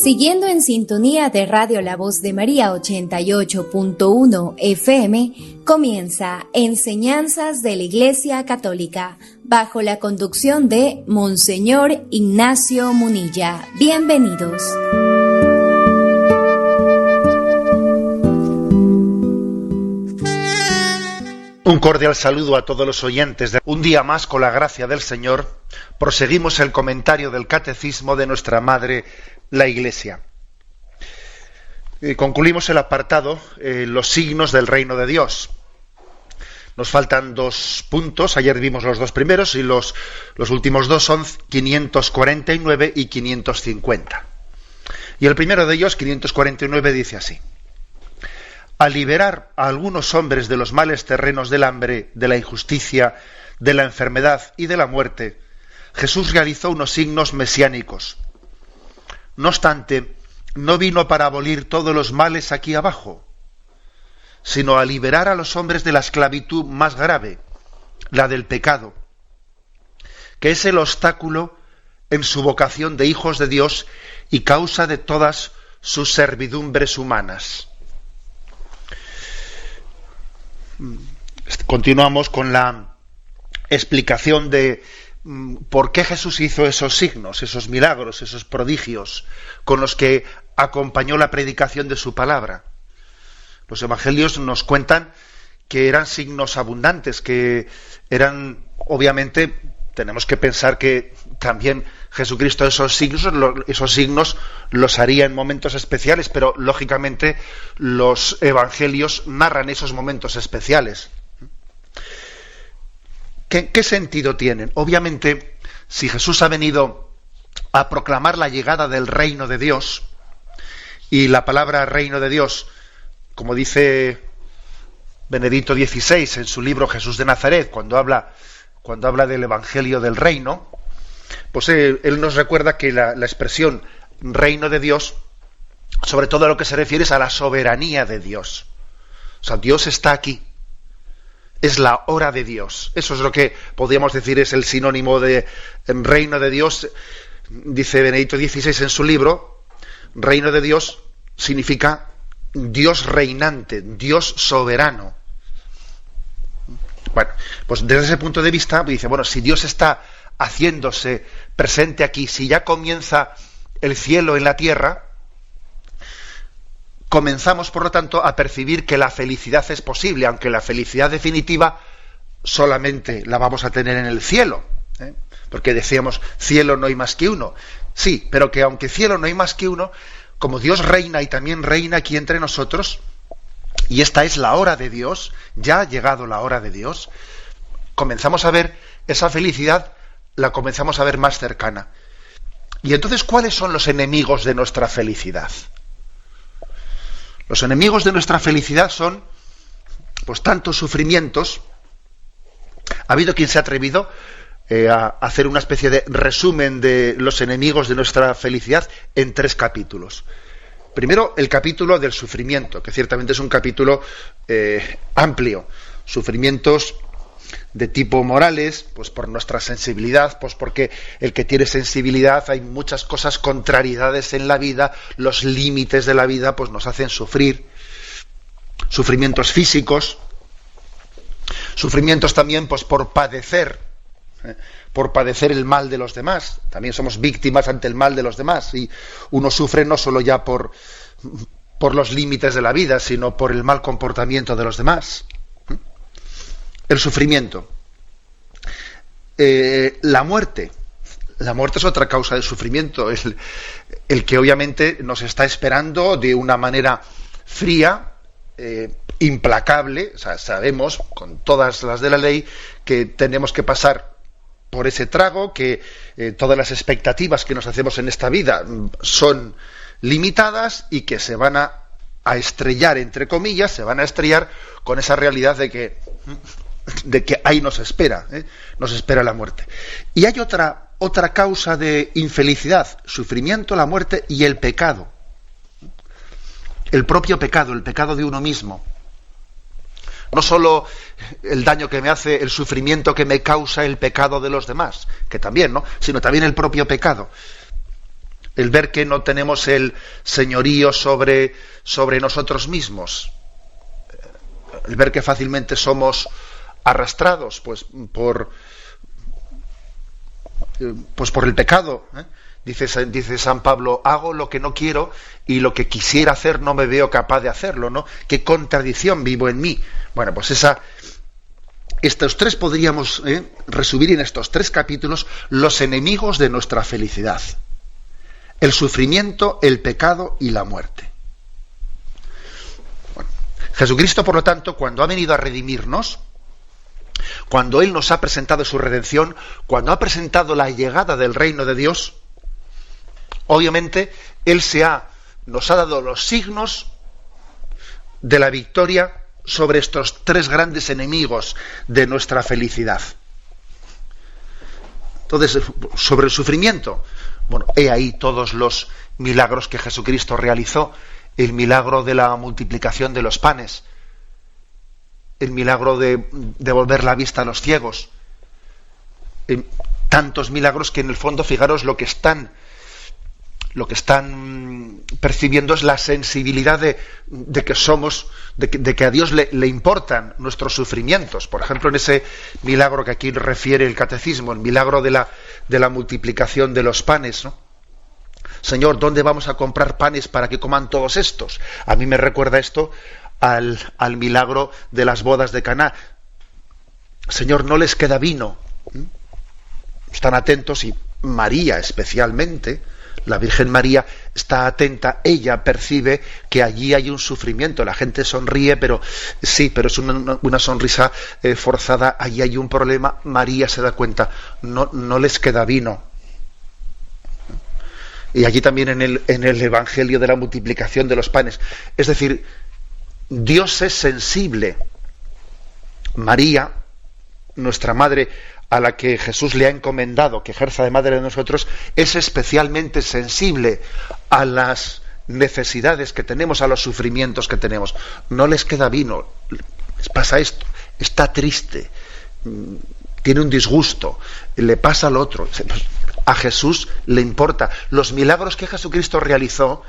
Siguiendo en sintonía de Radio La Voz de María 88.1 FM, comienza Enseñanzas de la Iglesia Católica, bajo la conducción de Monseñor Ignacio Munilla. Bienvenidos. Un cordial saludo a todos los oyentes. Un día más, con la gracia del Señor, proseguimos el comentario del Catecismo de nuestra Madre, la Iglesia. Concluimos el apartado, los signos del reino de Dios. Nos faltan 2 puntos, ayer vimos los 2 primeros y los últimos 2 son 549 y 550. Y el primero de ellos, 549, dice así: al liberar a algunos hombres de los males terrenos del hambre, de la injusticia, de la enfermedad y de la muerte, Jesús realizó unos signos mesiánicos. No obstante, no vino para abolir todos los males aquí abajo, sino a liberar a los hombres de la esclavitud más grave, la del pecado, que es el obstáculo en su vocación de hijos de Dios y causa de todas sus servidumbres humanas. Continuamos con la explicación de por qué Jesús hizo esos signos, esos milagros, esos prodigios con los que acompañó la predicación de su palabra. Los evangelios nos cuentan que eran signos abundantes, que eran, obviamente, tenemos que pensar que también Jesucristo esos signos los haría en momentos especiales, pero lógicamente los evangelios narran esos momentos especiales. ¿Qué sentido tienen? Obviamente, si Jesús ha venido a proclamar la llegada del reino de Dios, y la palabra reino de Dios, como dice Benedicto XVI en su libro Jesús de Nazaret, cuando habla del evangelio del reino, pues él nos recuerda que la expresión reino de Dios, sobre todo a lo que se refiere es a la soberanía de Dios. O sea, Dios está aquí. Es la hora de Dios. Eso es lo que podríamos decir es el sinónimo de reino de Dios. Dice Benedicto XVI en su libro, reino de Dios significa Dios reinante, Dios soberano. Bueno, pues desde ese punto de vista, dice, bueno, si Dios está haciéndose presente aquí, si ya comienza el cielo en la tierra, comenzamos, por lo tanto, a percibir que la felicidad es posible, aunque la felicidad definitiva solamente la vamos a tener en el cielo, ¿eh? Porque decíamos, cielo no hay más que uno. Sí, pero que aunque cielo no hay más que uno, como Dios reina y también reina aquí entre nosotros, y esta es la hora de Dios, ya ha llegado la hora de Dios, comenzamos a ver esa felicidad, la comenzamos a ver más cercana. Y entonces, ¿cuáles son los enemigos de nuestra felicidad? Los enemigos de nuestra felicidad son, pues, tantos sufrimientos. Ha habido quien se ha atrevido a hacer una especie de resumen de los enemigos de nuestra felicidad en 3 capítulos. Primero, el capítulo del sufrimiento, que ciertamente es un capítulo amplio. Sufrimientos de tipo morales, pues por nuestra sensibilidad, pues porque el que tiene sensibilidad, hay muchas cosas, contrariedades en la vida, los límites de la vida pues nos hacen sufrir. Sufrimientos físicos, sufrimientos también pues por padecer el mal de los demás. También somos víctimas ante el mal de los demás, y uno sufre no solo ya por los límites de la vida, sino por el mal comportamiento de los demás. El sufrimiento. La muerte. La muerte es otra causa de sufrimiento. El que obviamente nos está esperando de una manera fría, implacable. O sea, sabemos, con todas las de la ley, que tenemos que pasar por ese trago, que todas las expectativas que nos hacemos en esta vida son limitadas y que se van a estrellar, entre comillas, se van a estrellar con esa realidad de que ahí nos espera la muerte. Y hay otra causa de infelicidad, sufrimiento, la muerte y el pecado. El propio pecado, el pecado de uno mismo. No solo el daño que me hace, el sufrimiento que me causa el pecado de los demás, que también, ¿no? Sino también el propio pecado. el ver que no tenemos el señorío sobre nosotros mismos, el ver que fácilmente somos arrastrados pues por el pecado, ¿eh? Dice San Pablo, hago lo que no quiero y lo que quisiera hacer no me veo capaz de hacerlo, ¿no? Qué contradicción vivo en mí. Bueno, pues estos tres podríamos resumir en estos tres capítulos los enemigos de nuestra felicidad: el sufrimiento, el pecado y la muerte. Bueno, Jesucristo, por lo tanto, cuando ha venido a redimirnos, cuando Él nos ha presentado su redención, cuando ha presentado la llegada del reino de Dios, obviamente Él nos ha dado los signos de la victoria sobre estos tres grandes enemigos de nuestra felicidad. Entonces, sobre el sufrimiento, bueno, he ahí todos los milagros que Jesucristo realizó: el milagro de la multiplicación de los panes, el milagro de devolver la vista a los ciegos, tantos milagros que en el fondo, fijaros, lo que están percibiendo es la sensibilidad de que a Dios le importan nuestros sufrimientos. Por ejemplo, en ese milagro que aquí refiere el catecismo, el milagro de la multiplicación de los panes, ¿no? Señor, ¿dónde vamos a comprar panes para que coman todos estos? A mí me recuerda esto al milagro de las bodas de Caná. Señor, no les queda vino. Están atentos, y María especialmente, la Virgen María, está atenta. Ella percibe que allí hay un sufrimiento. La gente sonríe, pero es una sonrisa forzada. Allí hay un problema. María se da cuenta, no les queda vino. Y allí también en el Evangelio de la multiplicación de los panes. Es decir, Dios es sensible. María, nuestra madre, a la que Jesús le ha encomendado que ejerza de madre de nosotros, es especialmente sensible a las necesidades que tenemos, a los sufrimientos que tenemos. No les queda vino, les pasa esto, está triste, tiene un disgusto, le pasa lo otro. A Jesús le importa. Los milagros que Jesucristo realizó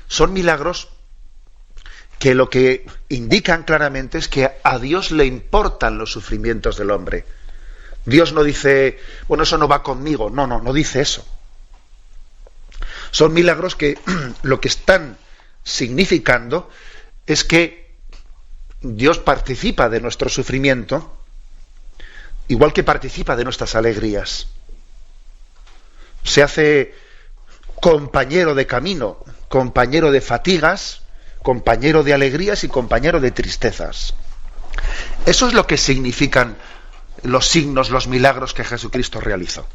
son milagros que lo que indican claramente es que a Dios le importan los sufrimientos del hombre. Dios no dice, bueno, eso no va conmigo. No dice eso. Son milagros que lo que están significando es que Dios participa de nuestro sufrimiento, igual que participa de nuestras alegrías. Se hace compañero de camino, compañero de fatigas, compañero de alegrías y compañero de tristezas. Eso es lo que significan los signos, los milagros que Jesucristo realizó,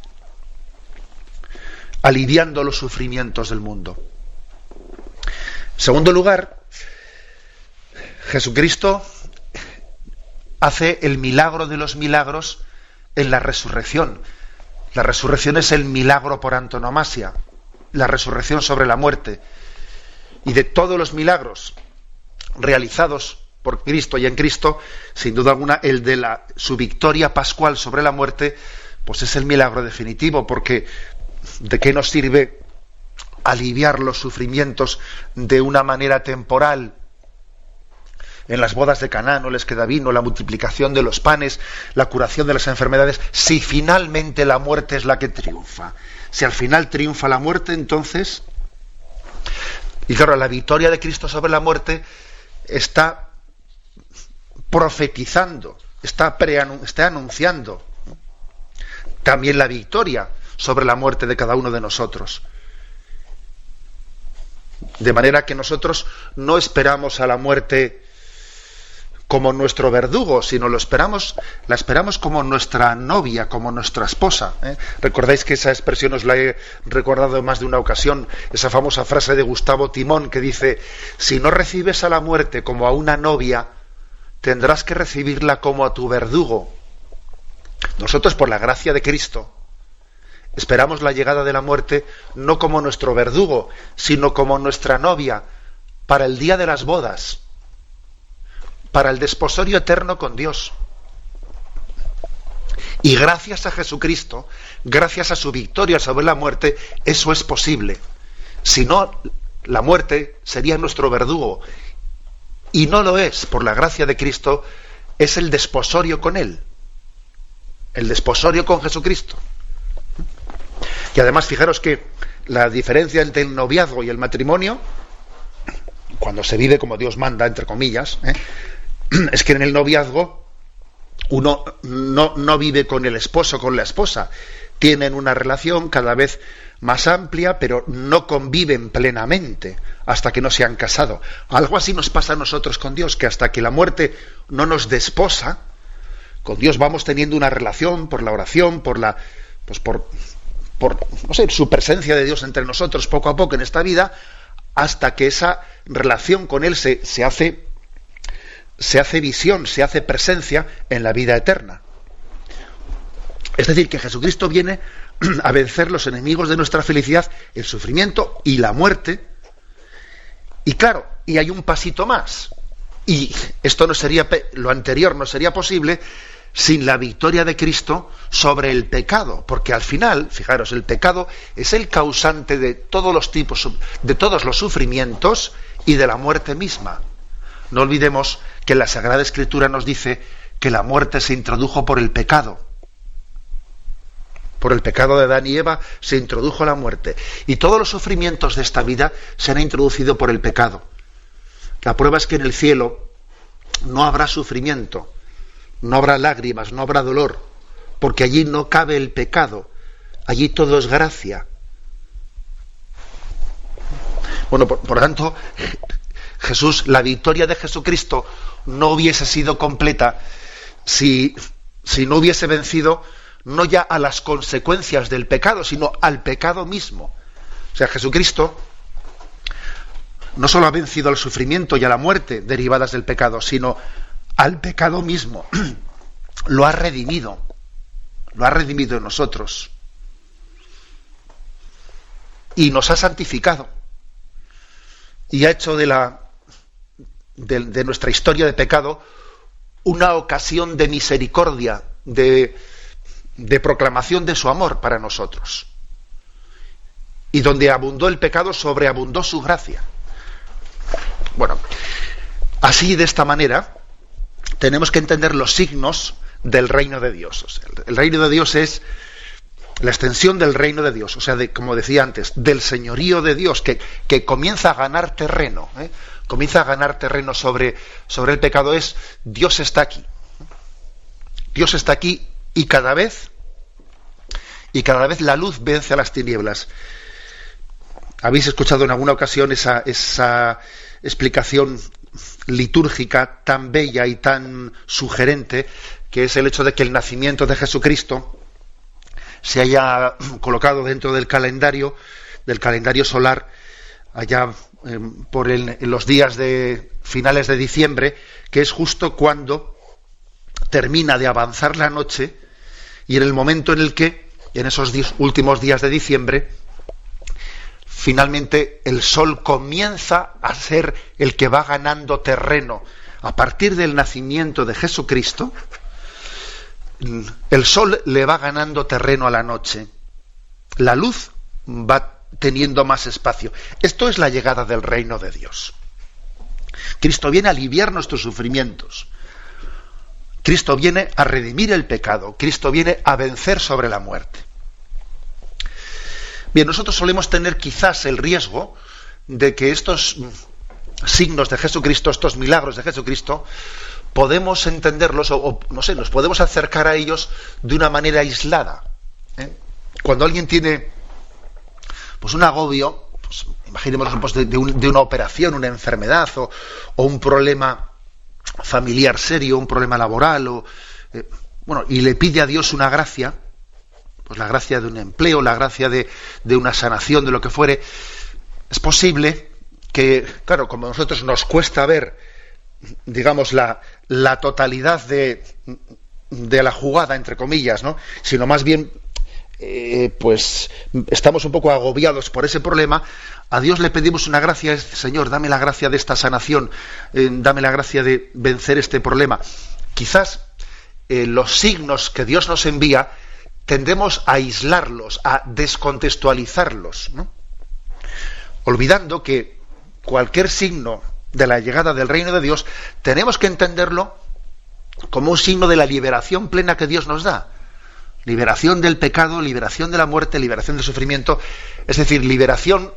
aliviando los sufrimientos del mundo. En segundo lugar, Jesucristo hace el milagro de los milagros en la resurrección. La resurrección es el milagro por antonomasia, la resurrección sobre la muerte. Y de todos los milagros realizados por Cristo y en Cristo, sin duda alguna, el de su victoria pascual sobre la muerte, pues es el milagro definitivo, porque ¿de qué nos sirve aliviar los sufrimientos de una manera temporal? En las bodas de Caná no les queda vino, la multiplicación de los panes, la curación de las enfermedades, si finalmente la muerte es la que triunfa. Si al final triunfa la muerte, entonces... Y claro, la victoria de Cristo sobre la muerte está profetizando, está anunciando también la victoria sobre la muerte de cada uno de nosotros. De manera que nosotros no esperamos a la muerte como nuestro verdugo, sino la esperamos como nuestra novia, como nuestra esposa. Recordáis que esa expresión os la he recordado en más de una ocasión, esa famosa frase de Gustavo Timón que dice: si no recibes a la muerte como a una novia, tendrás que recibirla como a tu verdugo. Nosotros, por la gracia de Cristo, esperamos la llegada de la muerte no como nuestro verdugo, sino como nuestra novia, para el día de las bodas, para el desposorio eterno con Dios. Y gracias a Jesucristo, gracias a su victoria sobre la muerte, eso es posible. Si no, la muerte sería nuestro verdugo. Y no lo es, por la gracia de Cristo, es el desposorio con Él. El desposorio con Jesucristo. Y además, fijaros que la diferencia entre el noviazgo y el matrimonio, cuando se vive como Dios manda, entre comillas, es que en el noviazgo uno no vive con el esposo, con la esposa. Tienen una relación cada vez más amplia, pero no conviven plenamente hasta que no se han casado. Algo así nos pasa a nosotros con Dios, que hasta que la muerte no nos desposa, con Dios vamos teniendo una relación por la oración, por no sé, su presencia de Dios entre nosotros poco a poco en esta vida, hasta que esa relación con Él se hace visión, se hace presencia en la vida eterna. Es decir, que Jesucristo viene a vencer los enemigos de nuestra felicidad, el sufrimiento y la muerte. Y claro, y hay un pasito más. Y esto lo anterior no sería posible sin la victoria de Cristo sobre el pecado, porque al final, fijaros, el pecado es el causante de todos los tipos, de todos los sufrimientos y de la muerte misma. No olvidemos que la Sagrada Escritura nos dice que la muerte se introdujo por el pecado. Por el pecado de Adán y Eva se introdujo la muerte. Y todos los sufrimientos de esta vida se han introducido por el pecado. La prueba es que en el cielo no habrá sufrimiento, no habrá lágrimas, no habrá dolor, porque allí no cabe el pecado. Allí todo es gracia. Bueno, por tanto, Jesús, la victoria de Jesucristo no hubiese sido completa si no hubiese vencido no ya a las consecuencias del pecado, sino al pecado mismo. O sea, Jesucristo no solo ha vencido al sufrimiento y a la muerte derivadas del pecado, sino al pecado mismo. Lo ha redimido en nosotros. Y nos ha santificado. Y ha hecho de nuestra historia de pecado una ocasión de misericordia, de proclamación de su amor para nosotros. Y donde abundó el pecado, sobreabundó su gracia. Bueno, así, de esta manera, tenemos que entender los signos del reino de Dios. O sea, el reino de Dios es la extensión del reino de Dios, o sea, como decía antes, del señorío de Dios, que comienza a ganar terreno, comienza a ganar terreno sobre el pecado. Dios está aquí. Dios está aquí y cada vez la luz vence a las tinieblas. Habéis escuchado en alguna ocasión esa explicación litúrgica tan bella y tan sugerente, que es el hecho de que el nacimiento de Jesucristo se haya colocado dentro del calendario solar, allá en los días de finales de diciembre, que es justo cuando termina de avanzar la noche, y en el momento en el que, en esos últimos días de diciembre, finalmente el sol comienza a ser el que va ganando terreno. A partir del nacimiento de Jesucristo, el sol le va ganando terreno a la noche. La luz va teniendo más espacio. Esto es la llegada del reino de Dios. Cristo viene a aliviar nuestros sufrimientos. Cristo viene a redimir el pecado. Cristo viene a vencer sobre la muerte. Bien, nosotros solemos tener quizás el riesgo de que estos signos de Jesucristo, estos milagros de Jesucristo, podemos entenderlos o no sé, nos podemos acercar a ellos de una manera aislada. Cuando alguien tiene pues un agobio, pues, imaginemos pues, de una operación, una enfermedad o un problema familiar serio, un problema laboral, y le pide a Dios una gracia, pues la gracia de un empleo, la gracia de una sanación, de lo que fuere. Es posible que, claro, como a nosotros nos cuesta ver, digamos, la totalidad de la jugada, entre comillas, ¿no? Sino más bien, pues estamos un poco agobiados por ese problema. A Dios le pedimos una gracia: Señor, dame la gracia de esta sanación, dame la gracia de vencer este problema. Quizás los signos que Dios nos envía, tendemos a aislarlos, a descontextualizarlos, ¿no? Olvidando que cualquier signo de la llegada del reino de Dios tenemos que entenderlo como un signo de la liberación plena que Dios nos da. Liberación del pecado, liberación de la muerte, liberación del sufrimiento, es decir, liberación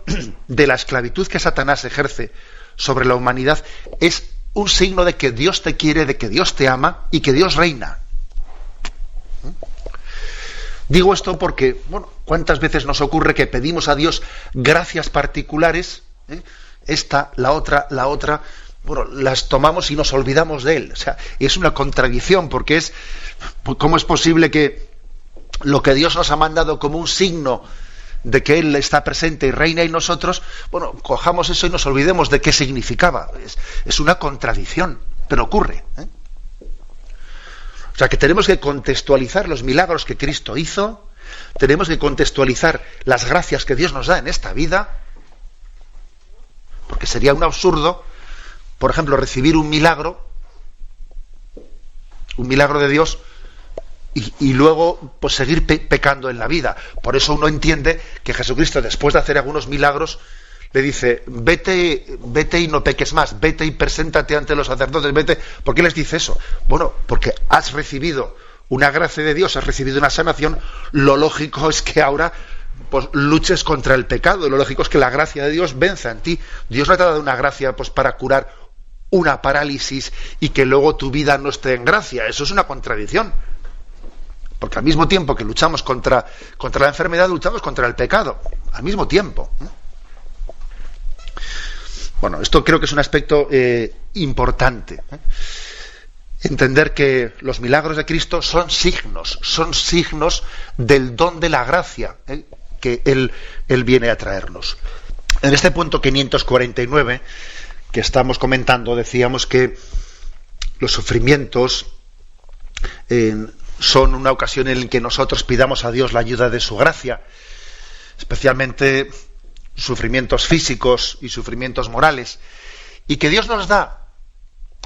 de la esclavitud que Satanás ejerce sobre la humanidad. Es un signo de que Dios te quiere, de que Dios te ama y que Dios reina. Digo esto porque, bueno, ¿cuántas veces nos ocurre que pedimos a Dios gracias particulares? Esta, la otra, bueno, las tomamos y nos olvidamos de Él. O sea, es una contradicción, porque ¿cómo es posible que lo que Dios nos ha mandado como un signo de que Él está presente y reina en nosotros, bueno, cojamos eso y nos olvidemos de qué significaba? Es una contradicción, pero ocurre, ¿eh? O sea, que tenemos que contextualizar los milagros que Cristo hizo, tenemos que contextualizar las gracias que Dios nos da en esta vida, porque sería un absurdo, por ejemplo, recibir un milagro de Dios, y luego pues seguir pecando en la vida. Por eso uno entiende que Jesucristo, después de hacer algunos milagros, le dice: vete y no peques más, vete y preséntate ante los sacerdotes, vete. ¿Por qué les dice eso? Bueno, porque has recibido una gracia de Dios, has recibido una sanación. Lo lógico es que ahora pues luches contra el pecado, y lo lógico es que la gracia de Dios venza en ti. Dios no te ha dado una gracia pues para curar una parálisis y que luego tu vida no esté en gracia. Eso es una contradicción. Porque al mismo tiempo que luchamos contra la enfermedad, luchamos contra el pecado. Al mismo tiempo. Bueno, esto creo que es un aspecto importante. Entender que los milagros de Cristo son signos del don de la gracia que Él viene a traernos. En este punto 549 que estamos comentando, decíamos que los sufrimientos son una ocasión en la que nosotros pidamos a Dios la ayuda de su gracia, especialmente sufrimientos físicos y sufrimientos morales, y que Dios nos da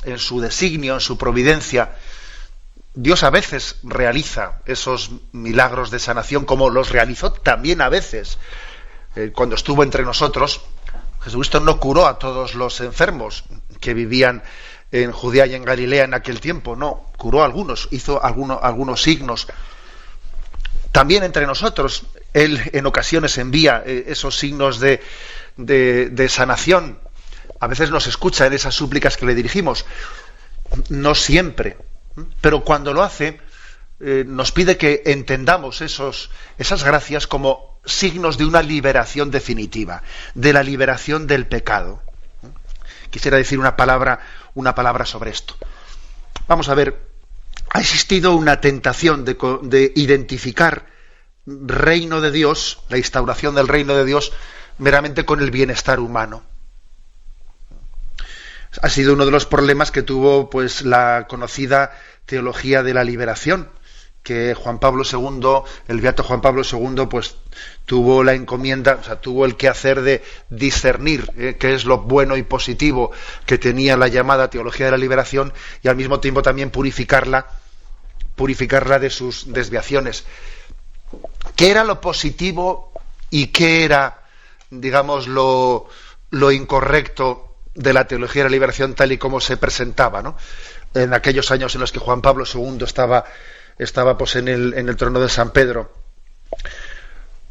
en su designio, en su providencia. Dios a veces realiza esos milagros de sanación, como los realizó también a veces cuando estuvo entre nosotros. Jesucristo no curó a todos los enfermos que vivían en Judea y en Galilea en aquel tiempo, no, curó a algunos, hizo algunos signos. También entre nosotros, Él en ocasiones envía esos signos de sanación. A veces nos escucha en esas súplicas que le dirigimos, no siempre, pero cuando lo hace, nos pide que entendamos esas gracias como signos de una liberación definitiva, de la liberación del pecado. Quisiera decir una palabra sobre esto. Vamos a ver, ha existido una tentación de identificar reino de Dios, la instauración del reino de Dios, meramente con el bienestar humano. Ha sido uno de los problemas que tuvo pues la conocida teología de la liberación, que Juan Pablo II, el beato Juan Pablo II, pues tuvo la encomienda, o sea, tuvo el quehacer de discernir qué es lo bueno y positivo que tenía la llamada teología de la liberación, y al mismo tiempo también purificarla de sus desviaciones. ¿Qué era lo positivo y qué era, digamos, lo incorrecto de la teología de la liberación tal y como se presentaba, ¿no? En aquellos años en los que Juan Pablo II estaba pues en el trono de San Pedro?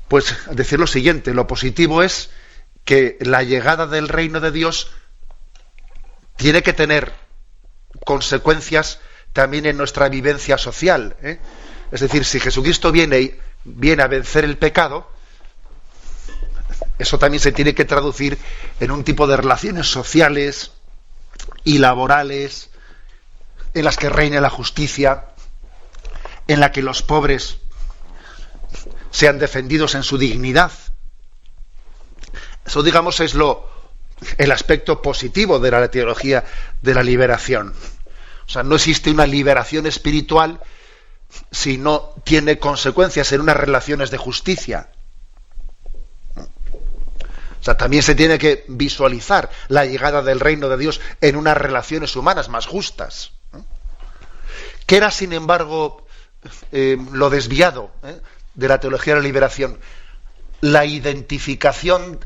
Pues decir lo siguiente: lo positivo es que la llegada del reino de Dios tiene que tener consecuencias también en nuestra vivencia social, ¿eh? Es decir, si Jesucristo viene a vencer el pecado, eso también se tiene que traducir en un tipo de relaciones sociales y laborales en las que reine la justicia, en la que los pobres sean defendidos en su dignidad. Eso, digamos, es el aspecto positivo de la teología de la liberación. O sea, no existe una liberación espiritual si no tiene consecuencias en unas relaciones de justicia. O sea, también se tiene que visualizar la llegada del reino de Dios en unas relaciones humanas más justas. ¿Qué era, sin embargo, lo desviado de la teología de la liberación? La identificación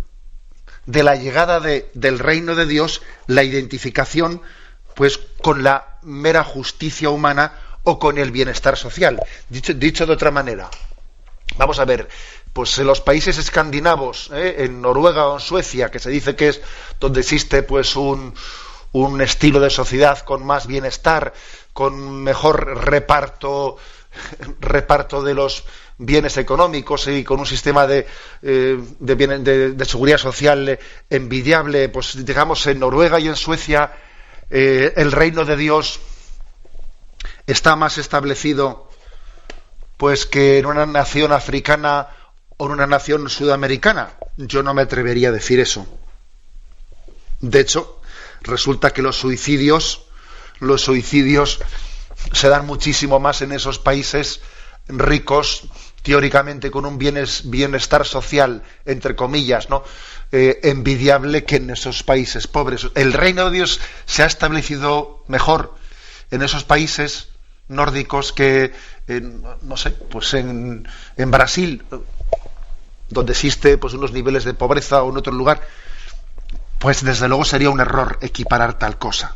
de la llegada del reino de Dios, la identificación pues con la mera justicia humana o con el bienestar social. Dicho de otra manera, vamos a ver, pues en los países escandinavos, en Noruega o en Suecia, que se dice que es donde existe pues un estilo de sociedad con más bienestar, con mejor reparto de los bienes económicos y con un sistema de seguridad social envidiable, pues digamos en Noruega y en Suecia el reino de Dios está más establecido pues que en una nación africana o en una nación sudamericana. Yo no me atrevería a decir eso. De hecho, resulta que los suicidios se dan muchísimo más en esos países ricos, teóricamente con un bienestar social, entre comillas, ¿no? Envidiable, que en esos países pobres. El reino de Dios se ha establecido mejor en esos países nórdicos que, no sé, pues en Brasil, donde existe pues unos niveles de pobreza, o en otro lugar. Pues desde luego sería un error equiparar tal cosa.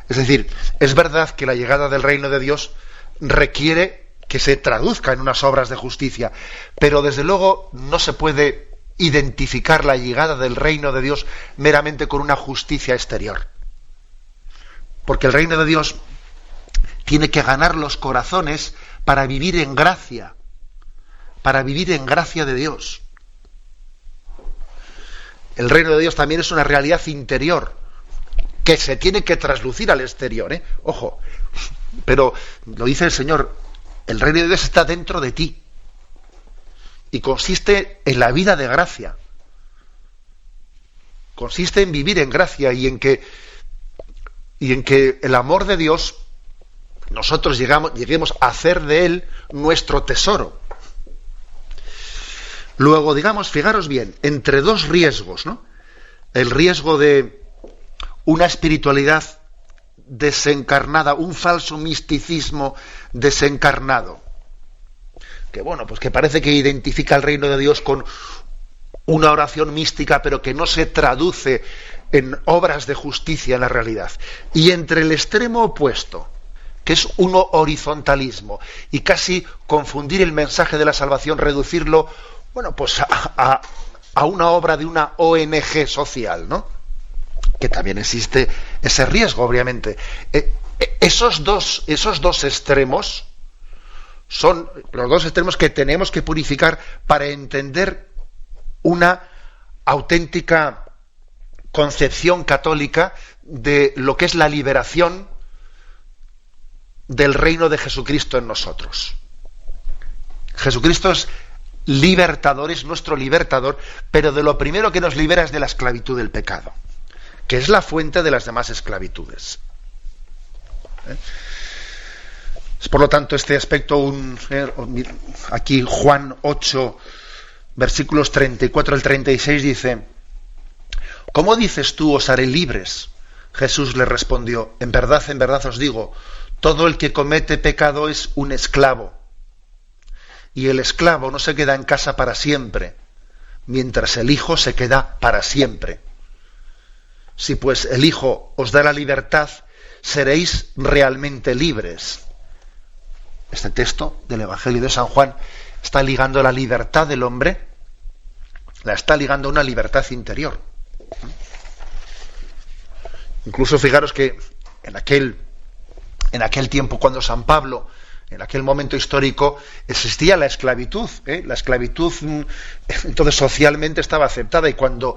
Es decir, es verdad que la llegada del reino de Dios requiere que se traduzca en unas obras de justicia, pero desde luego no se puede identificar la llegada del reino de Dios meramente con una justicia exterior. Porque el reino de Dios tiene que ganar los corazones para vivir en gracia de Dios. El reino de Dios también es una realidad interior que se tiene que traslucir al exterior, ojo, pero lo dice el Señor, el reino de Dios está dentro de ti y consiste en la vida de gracia, consiste en vivir en gracia y en que el amor de Dios nosotros lleguemos a hacer de él nuestro tesoro. Luego, digamos, fijaros bien, entre dos riesgos, ¿no? El riesgo de una espiritualidad desencarnada, un falso misticismo desencarnado, que bueno, pues que parece que identifica el reino de Dios con una oración mística, pero que no se traduce en obras de justicia en la realidad. Y entre el extremo opuesto, que es un horizontalismo, y casi confundir el mensaje de la salvación, reducirlo, bueno, pues a una obra de una ONG social, ¿no? Que también existe ese riesgo, obviamente. Esos dos extremos son los dos extremos que tenemos que purificar para entender una auténtica concepción católica de lo que es la liberación del reino de Jesucristo en nosotros. Jesucristo es libertador, es nuestro libertador, pero de lo primero que nos libera es de la esclavitud del pecado, que es la fuente de las demás esclavitudes. Es por lo tanto este aspecto, aquí Juan 8, versículos 34 al 36 dice: ¿Cómo dices tú, os haré libres? Jesús le respondió: en verdad os digo, todo el que comete pecado es un esclavo. Y el esclavo no se queda en casa para siempre, mientras el Hijo se queda para siempre. Si pues el Hijo os da la libertad, seréis realmente libres. Este texto del Evangelio de San Juan está ligando la libertad del hombre, la está ligando a una libertad interior. Incluso fijaros que en aquel tiempo, cuando San Pablo, en aquel momento histórico, existía la esclavitud. La esclavitud entonces socialmente estaba aceptada, y cuando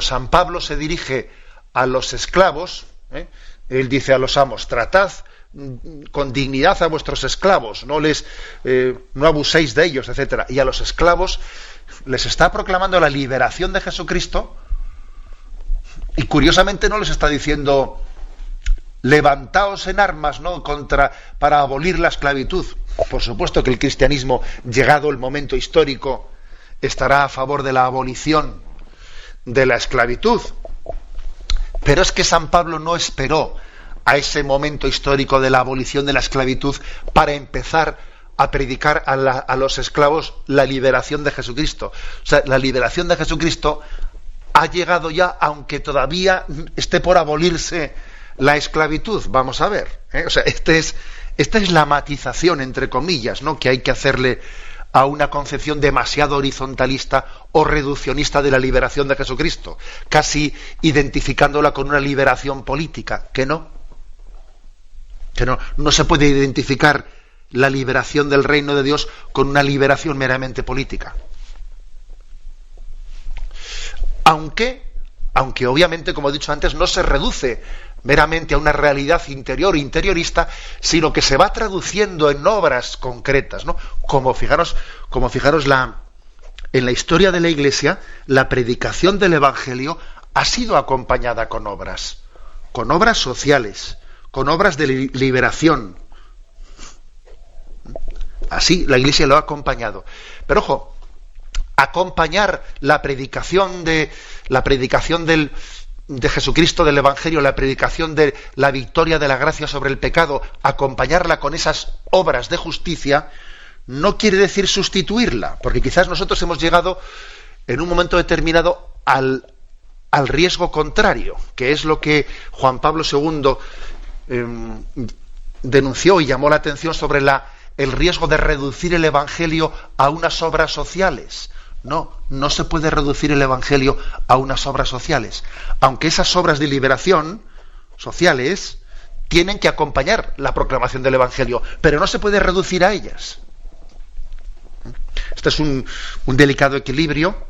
San Pablo se dirige a los esclavos, él dice a los amos: tratad con dignidad a vuestros esclavos, no abuséis de ellos, etcétera. Y a los esclavos les está proclamando la liberación de Jesucristo, y curiosamente no les está diciendo: levantaos en armas, ¿no?, para abolir la esclavitud. Por supuesto que el cristianismo, llegado el momento histórico, estará a favor de la abolición de la esclavitud. Pero es que San Pablo no esperó a ese momento histórico de la abolición de la esclavitud para empezar a predicar a los esclavos la liberación de Jesucristo. O sea, la liberación de Jesucristo ha llegado ya, aunque todavía esté por abolirse la esclavitud. Vamos a ver, ¿eh? O sea, esta es la matización, entre comillas, ¿no?, que hay que hacerle a una concepción demasiado horizontalista o reduccionista de la liberación de Jesucristo, casi identificándola con una liberación política, que no se puede identificar la liberación del reino de Dios con una liberación meramente política. Aunque obviamente, como he dicho antes, no se reduce meramente a una realidad interiorista, sino que se va traduciendo en obras concretas, ¿no? Como fijaros en la historia de la Iglesia, la predicación del Evangelio ha sido acompañada con obras sociales, con obras de liberación. Así la Iglesia lo ha acompañado. Pero ojo, acompañar la predicación de Jesucristo, del Evangelio, la predicación de la victoria de la gracia sobre el pecado, acompañarla con esas obras de justicia, no quiere decir sustituirla, porque quizás nosotros hemos llegado en un momento determinado al riesgo contrario, que es lo que Juan Pablo II denunció y llamó la atención sobre el riesgo de reducir el Evangelio a unas obras sociales. No se puede reducir el Evangelio a unas obras sociales, aunque esas obras de liberación sociales tienen que acompañar la proclamación del Evangelio, pero no se puede reducir a ellas. Este es un delicado equilibrio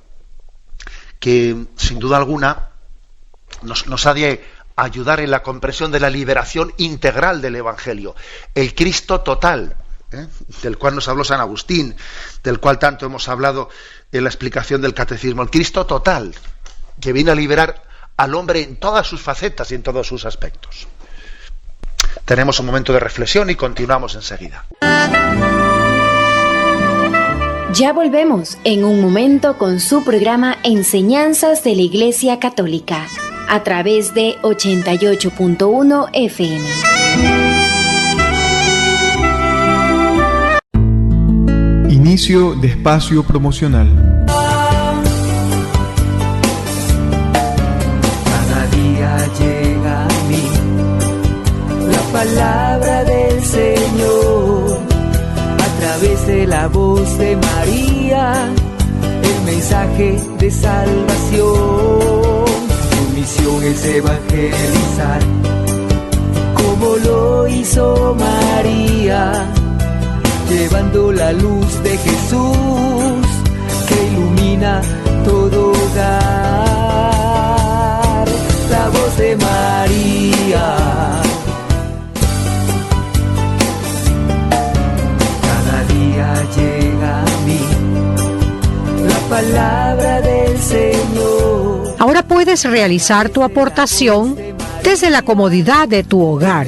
que, sin duda alguna, nos ha de ayudar en la comprensión de la liberación integral del Evangelio, el Cristo total, del cual nos habló San Agustín, del cual tanto hemos hablado en la explicación del Catecismo, el Cristo total, que viene a liberar al hombre en todas sus facetas y en todos sus aspectos. Tenemos un momento de reflexión y continuamos enseguida. Ya volvemos en un momento con su programa Enseñanzas de la Iglesia Católica, a través de 88.1 FM. Inicio de espacio promocional. Cada día llega a mí la palabra del Señor, a través de la voz de María, el mensaje de salvación. Su misión es evangelizar, como lo hizo María, llevando la luz de Jesús que ilumina todo hogar. La voz de María. Cada día llega a mí la palabra del Señor. Ahora puedes realizar tu aportación desde la comodidad de tu hogar,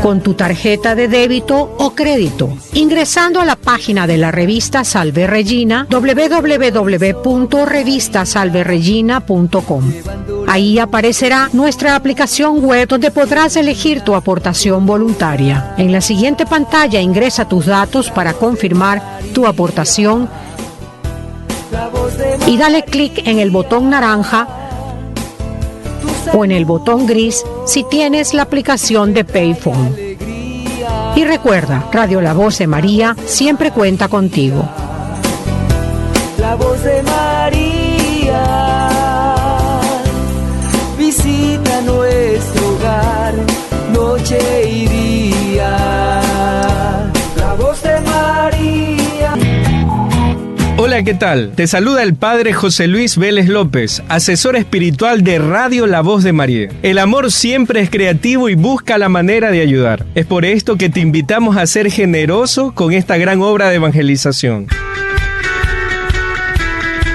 con tu tarjeta de débito o crédito, ingresando a la página de la revista Salve Regina, www.revistasalveregina.com. Ahí aparecerá nuestra aplicación web donde podrás elegir tu aportación voluntaria. En la siguiente pantalla ingresa tus datos para confirmar tu aportación y dale clic en el botón naranja o en el botón gris si tienes la aplicación de Payphone. Y recuerda, Radio La Voz de María siempre cuenta contigo. La voz de María visita nuestro hogar, noche y día. La voz de María. Hola, ¿qué tal? Te saluda el Padre José Luis Vélez López, asesor espiritual de Radio La Voz de María. El amor siempre es creativo y busca la manera de ayudar. Es por esto que te invitamos a ser generoso con esta gran obra de evangelización,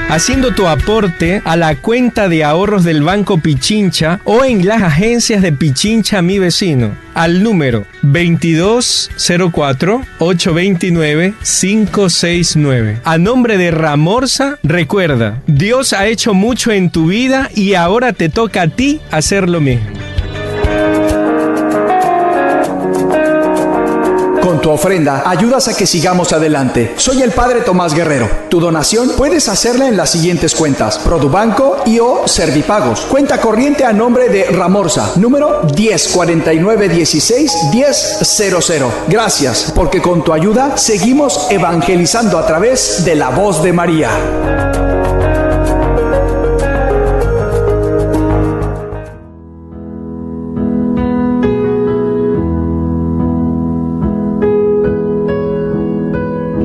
haciendo tu aporte a la cuenta de ahorros del Banco Pichincha o en las agencias de Pichincha Mi Vecino, al número 2204-829-569. A nombre de Ramorza, recuerda, Dios ha hecho mucho en tu vida y ahora te toca a ti hacer lo mismo. Con tu ofrenda ayudas a que sigamos adelante. Soy el Padre Tomás Guerrero. Tu donación puedes hacerla en las siguientes cuentas: Produbanco y o Servipagos. Cuenta corriente a nombre de Ramorza, número 1049161000. Gracias, porque con tu ayuda seguimos evangelizando a través de la voz de María.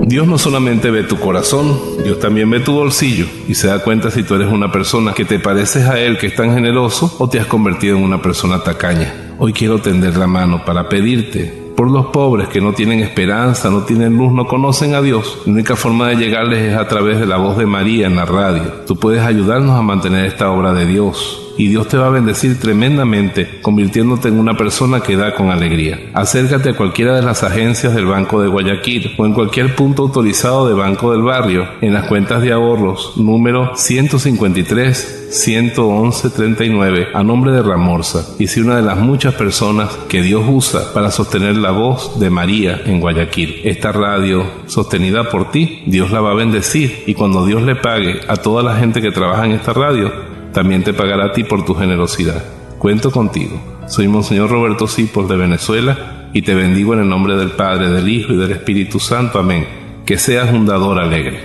Dios no solamente ve tu corazón, Dios también ve tu bolsillo y se da cuenta si tú eres una persona que te pareces a Él, que es tan generoso, o te has convertido en una persona tacaña. Hoy quiero tender la mano para pedirte por los pobres que no tienen esperanza, no tienen luz, no conocen a Dios. La única forma de llegarles es a través de la voz de María en la radio. Tú puedes ayudarnos a mantener esta obra de Dios. Y Dios te va a bendecir tremendamente, convirtiéndote en una persona que da con alegría. Acércate a cualquiera de las agencias del Banco de Guayaquil o en cualquier punto autorizado de Banco del Barrio, en las cuentas de ahorros número 153-111-39 a nombre de Ramorza, y sé una de las muchas personas que Dios usa para sostener la voz de María en Guayaquil. Esta radio, sostenida por ti, Dios la va a bendecir, y cuando Dios le pague a toda la gente que trabaja en esta radio, también te pagará a ti por tu generosidad. Cuento contigo. Soy Monseñor Roberto Cipos de Venezuela y te bendigo en el nombre del Padre, del Hijo y del Espíritu Santo. Amén. Que seas un dador alegre.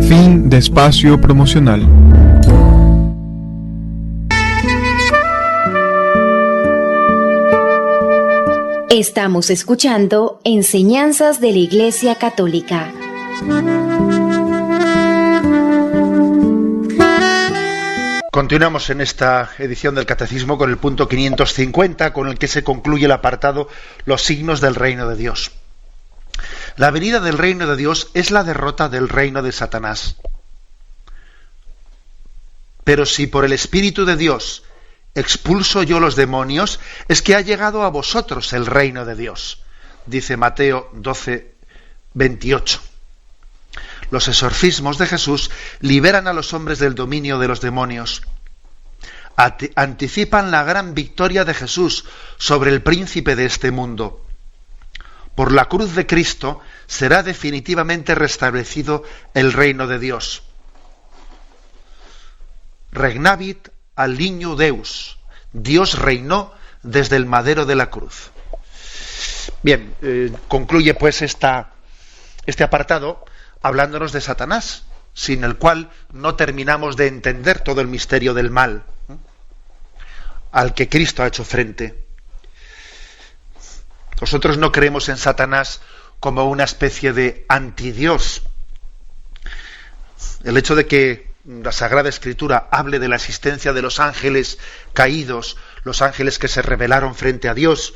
Fin de espacio promocional. Estamos escuchando Enseñanzas de la Iglesia Católica. Continuamos en esta edición del Catecismo con el punto 550, con el que se concluye el apartado Los signos del reino de Dios. La venida del reino de Dios es la derrota del reino de Satanás. Pero si por el Espíritu de Dios expulso yo los demonios, es que ha llegado a vosotros el reino de Dios, dice Mateo 12:28. Los exorcismos de Jesús liberan a los hombres del dominio de los demonios. Anticipan la gran victoria de Jesús sobre el príncipe de este mundo. Por la cruz de Cristo será definitivamente restablecido el reino de Dios. Regnavit al niño Deus. Dios reinó desde el madero de la cruz. Bien, concluye pues este apartado hablándonos de Satanás, sin el cual no terminamos de entender todo el misterio del mal, al que Cristo ha hecho frente. Nosotros no creemos en Satanás como una especie de antidios. El hecho de que la Sagrada Escritura hable de la existencia de los ángeles caídos, los ángeles que se rebelaron frente a Dios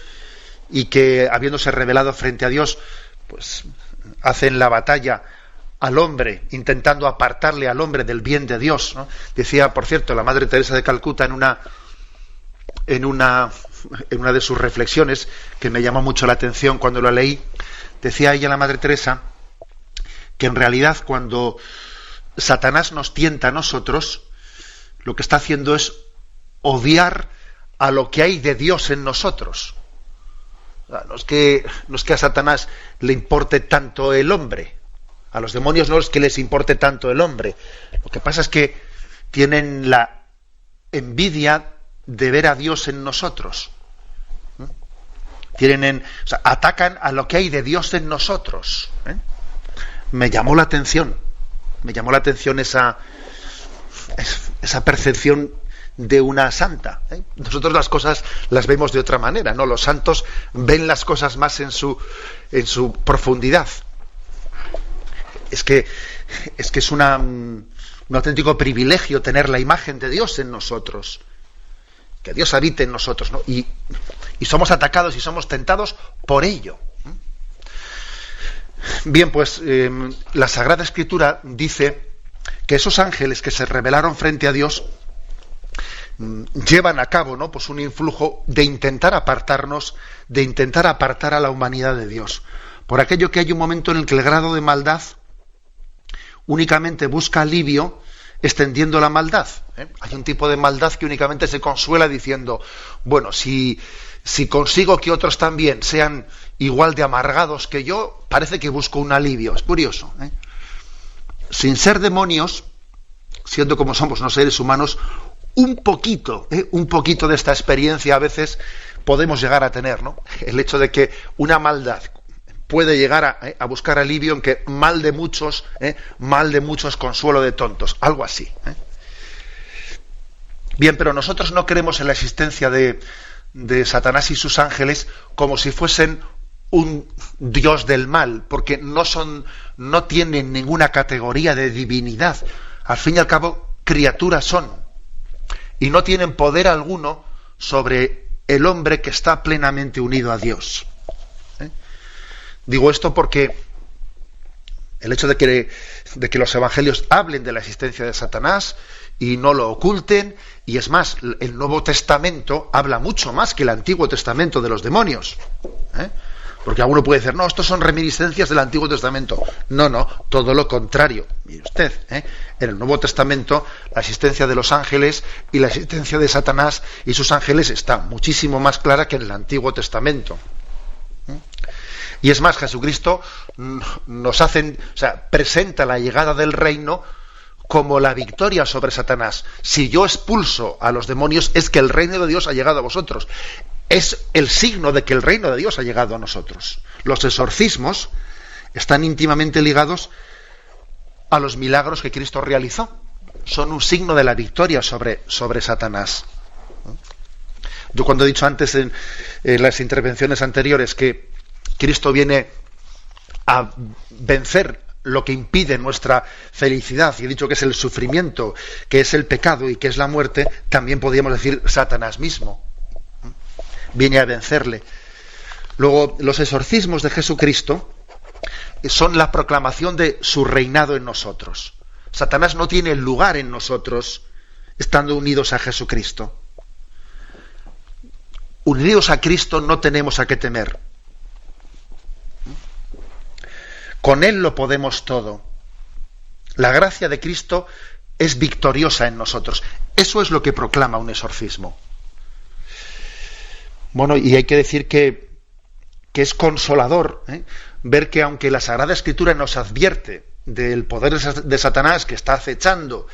y que, habiéndose rebelado frente a Dios, pues hacen la batalla al hombre, intentando apartarle al hombre del bien de Dios, ¿no? Decía, por cierto, la Madre Teresa de Calcuta en una de sus reflexiones, que me llamó mucho la atención cuando la leí, decía ella, la Madre Teresa, que en realidad cuando Satanás nos tienta a nosotros, lo que está haciendo es odiar a lo que hay de Dios en nosotros. O sea, no es que a Satanás le importe tanto el hombre, a los demonios no es que les importe tanto el hombre. Lo que pasa es que tienen la envidia de ver a Dios en nosotros. Atacan a lo que hay de Dios en nosotros. Me llamó la atención esa percepción de una santa. Nosotros las cosas las vemos de otra manera, ¿no? Los santos ven las cosas más en su profundidad. Es que es un auténtico privilegio tener la imagen de Dios en nosotros, que Dios habite en nosotros, ¿no? Y somos atacados y somos tentados por ello. Bien, pues la Sagrada Escritura dice que esos ángeles que se rebelaron frente a Dios llevan a cabo, ¿no?, pues un influjo de intentar apartarnos, de intentar apartar a la humanidad de Dios, por aquello que hay un momento en el que el grado de maldad únicamente busca alivio extendiendo la maldad. Hay un tipo de maldad que únicamente se consuela diciendo, bueno, si consigo que otros también sean igual de amargados que yo, parece que busco un alivio. Es curioso. Sin ser demonios, siendo como somos los seres humanos, un poquito de esta experiencia a veces podemos llegar a tener, ¿no? El hecho de que una maldad puede llegar a buscar alivio en que mal de muchos consuelo de tontos, algo así. Bien, pero nosotros no creemos en la existencia de Satanás y sus ángeles como si fuesen un dios del mal, porque no tienen ninguna categoría de divinidad. Al fin y al cabo, criaturas son, y no tienen poder alguno sobre el hombre que está plenamente unido a Dios. Digo esto porque el hecho de que los evangelios hablen de la existencia de Satanás y no lo oculten, y es más, el Nuevo Testamento habla mucho más que el Antiguo Testamento de los demonios. Porque alguno puede decir, no, estos son reminiscencias del Antiguo Testamento. No, todo lo contrario. Mire usted, en el Nuevo Testamento la existencia de los ángeles y la existencia de Satanás y sus ángeles está muchísimo más clara que en el Antiguo Testamento. Y es más, Jesucristo presenta la llegada del reino como la victoria sobre Satanás. Si yo expulso a los demonios, es que el reino de Dios ha llegado a vosotros. Es el signo de que el reino de Dios ha llegado a nosotros. Los exorcismos están íntimamente ligados a los milagros que Cristo realizó. Son un signo de la victoria sobre Satanás. Yo cuando he dicho antes en las intervenciones anteriores que Cristo viene a vencer lo que impide nuestra felicidad, y he dicho que es el sufrimiento, que es el pecado y que es la muerte, también podríamos decir Satanás mismo. Viene a vencerle. Luego, los exorcismos de Jesucristo son la proclamación de su reinado en nosotros. Satanás no tiene lugar en nosotros estando unidos a Jesucristo. Unidos a Cristo no tenemos a qué temer. Con Él lo podemos todo. La gracia de Cristo es victoriosa en nosotros. Eso es lo que proclama un exorcismo. Bueno, y hay que decir que es consolador ver que aunque la Sagrada Escritura nos advierte del poder de Satanás que está acechando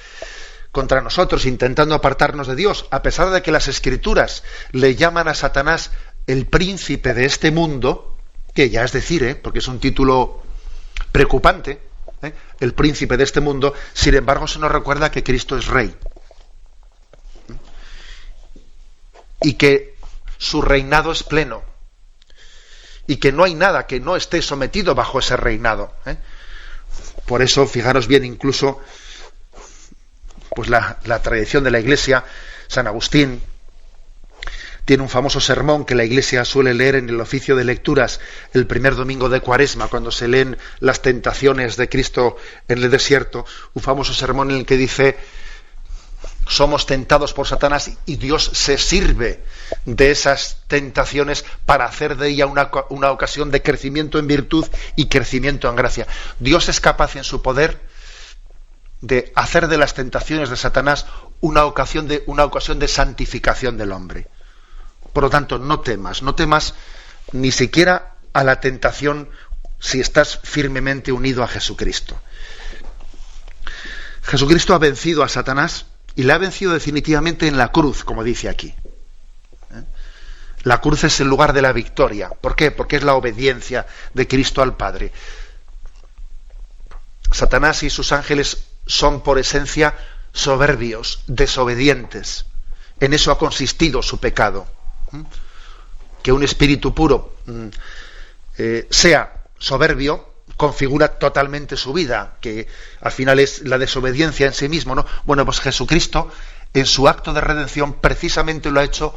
contra nosotros, intentando apartarnos de Dios, a pesar de que las Escrituras le llaman a Satanás el príncipe de este mundo, que ya es decir, porque es un título preocupante, el príncipe de este mundo, sin embargo se nos recuerda que Cristo es rey. Y que su reinado es pleno. Y que no hay nada que no esté sometido bajo ese reinado. Por eso, fijaros bien, incluso pues la tradición de la Iglesia, San Agustín tiene un famoso sermón que la Iglesia suele leer en el oficio de lecturas el primer domingo de Cuaresma, cuando se leen las tentaciones de Cristo en el desierto, un famoso sermón en el que dice: somos tentados por Satanás y Dios se sirve de esas tentaciones para hacer de ella una ocasión de crecimiento en virtud y crecimiento en gracia. Dios es capaz en su poder de hacer de las tentaciones de Satanás una ocasión de santificación del hombre. Por lo tanto, no temas ni siquiera a la tentación si estás firmemente unido a Jesucristo. Jesucristo ha vencido a Satanás y le ha vencido definitivamente en la cruz, como dice aquí. La cruz es el lugar de la victoria. ¿Por qué? Porque es la obediencia de Cristo al Padre. Satanás y sus ángeles son por esencia soberbios, desobedientes. En eso ha consistido su pecado. Que un espíritu puro sea soberbio configura totalmente su vida, que al final es la desobediencia en sí mismo, ¿no? Bueno, pues Jesucristo en su acto de redención precisamente lo ha hecho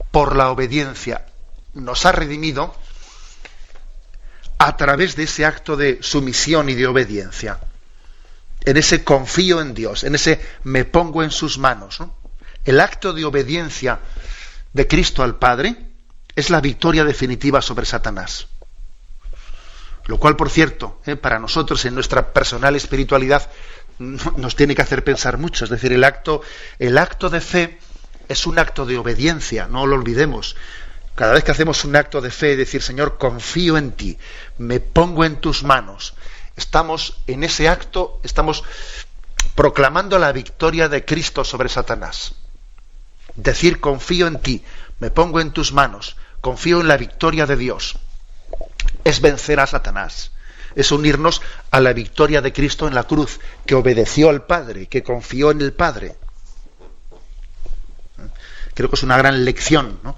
por la obediencia. Nos ha redimido a través de ese acto de sumisión y de obediencia, en ese confío en Dios, en ese me pongo en sus manos, ¿no? El acto de obediencia de Cristo al Padre es la victoria definitiva sobre Satanás. Lo cual, por cierto, para nosotros en nuestra personal espiritualidad nos tiene que hacer pensar mucho. Es decir, el acto de fe es un acto de obediencia, no lo olvidemos. Cada vez que hacemos un acto de fe, decir, Señor, confío en ti, me pongo en tus manos, estamos en ese acto, estamos proclamando la victoria de Cristo sobre Satanás. Decir, confío en ti, me pongo en tus manos, confío en la victoria de Dios, es vencer a Satanás, es unirnos a la victoria de Cristo en la cruz, que obedeció al Padre, que confió en el Padre. Creo que es una gran lección, ¿no?,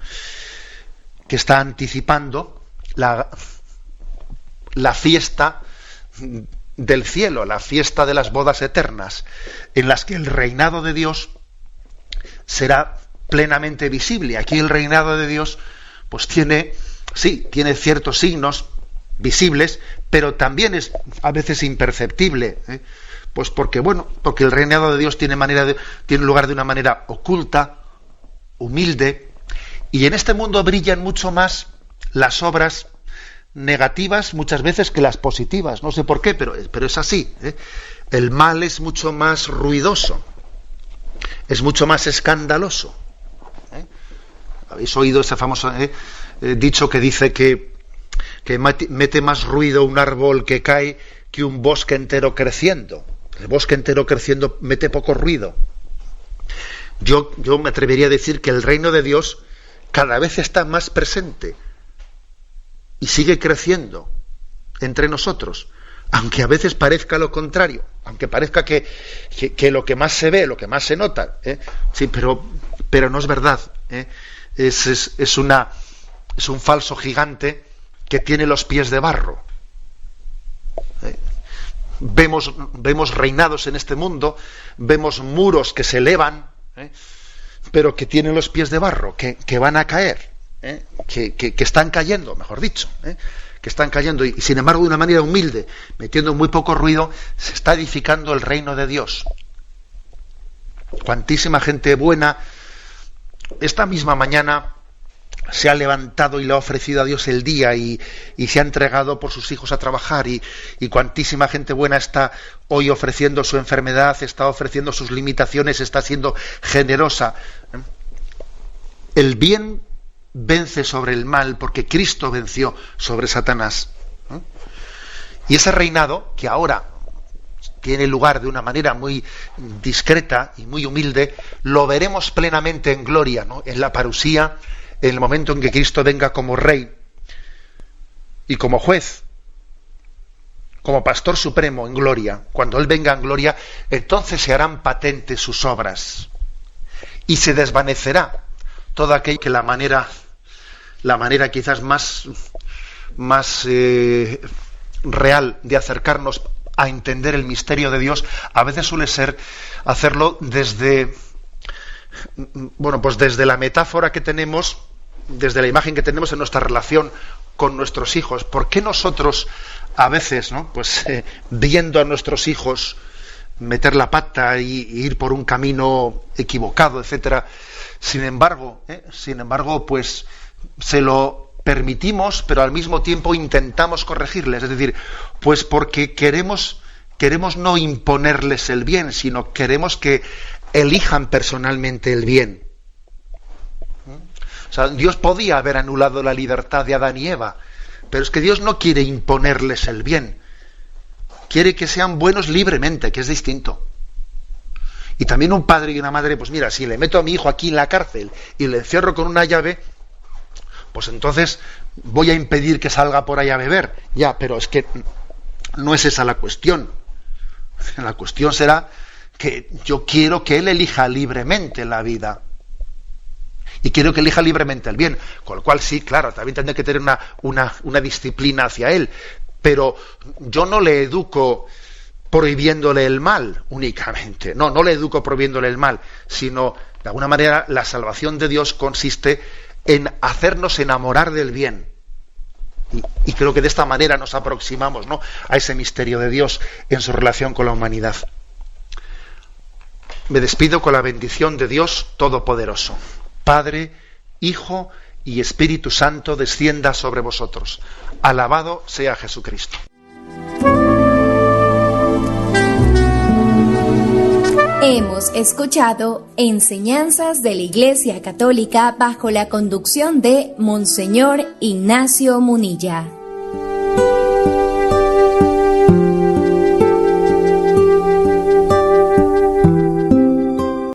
que está anticipando la fiesta del cielo, la fiesta de las bodas eternas, en las que el reinado de Dios será plenamente visible. Aquí el reinado de Dios pues tiene ciertos signos visibles, pero también es a veces imperceptible, pues porque el reinado de Dios tiene lugar de una manera oculta, humilde, y en este mundo brillan mucho más las obras negativas muchas veces que las positivas. No sé por qué, pero es así, El mal es mucho más ruidoso, es mucho más escandaloso. ¿Habéis oído ese famoso dicho que dice que mete más ruido un árbol que cae que un bosque entero creciendo? El bosque entero creciendo mete poco ruido. Yo me atrevería a decir que el reino de Dios cada vez está más presente y sigue creciendo entre nosotros, aunque a veces parezca lo contrario, aunque parezca que lo que más se ve, lo que más se nota, sí, pero no es verdad, es un falso gigante que tiene los pies de barro. Vemos reinados en este mundo, vemos muros que se elevan, pero que tienen los pies de barro, que van a caer, que están cayendo, mejor dicho, que están cayendo, y sin embargo de una manera humilde, metiendo muy poco ruido, se está edificando el reino de Dios. Cuantísima gente buena esta misma mañana se ha levantado y le ha ofrecido a Dios el día y se ha entregado por sus hijos a trabajar, y cuantísima gente buena está hoy ofreciendo su enfermedad, está ofreciendo sus limitaciones, está siendo generosa. El bien vence sobre el mal porque Cristo venció sobre Satanás. Y ese reinado, que ahora tiene lugar de una manera muy discreta y muy humilde, lo veremos plenamente en gloria, ¿no?, en la parusía, en el momento en que Cristo venga como Rey y como Juez, como Pastor Supremo en gloria. Cuando Él venga en gloria, entonces se harán patentes sus obras y se desvanecerá todo aquello que la manera quizás más real de acercarnos a entender el misterio de Dios a veces suele ser hacerlo desde la metáfora que tenemos, desde la imagen que tenemos en nuestra relación con nuestros hijos. ¿Por qué nosotros a veces, viendo a nuestros hijos meter la pata y ir por un camino equivocado, etcétera, sin embargo, pues se lo permitimos, pero al mismo tiempo intentamos corregirles? Es decir, pues porque queremos no imponerles el bien, sino queremos que elijan personalmente el bien. O sea, Dios podía haber anulado la libertad de Adán y Eva, pero es que Dios no quiere imponerles el bien. Quiere que sean buenos libremente, que es distinto. Y también un padre y una madre, pues mira, si le meto a mi hijo aquí en la cárcel y le encierro con una llave, pues entonces voy a impedir que salga por ahí a beber. Ya, pero es que no es esa la cuestión. La cuestión será que yo quiero que él elija libremente la vida. Y quiero que elija libremente el bien. Con lo cual sí, claro, también tendré que tener una disciplina hacia él. Pero yo no le educo prohibiéndole el mal únicamente. No le educo prohibiéndole el mal, sino, de alguna manera, la salvación de Dios consiste en hacernos enamorar del bien. Y creo que de esta manera nos aproximamos, ¿no?, a ese misterio de Dios en su relación con la humanidad. Me despido con la bendición de Dios Todopoderoso. Padre, Hijo y Espíritu Santo descienda sobre vosotros. Alabado sea Jesucristo. Hemos escuchado enseñanzas de la Iglesia Católica bajo la conducción de Monseñor Ignacio Munilla.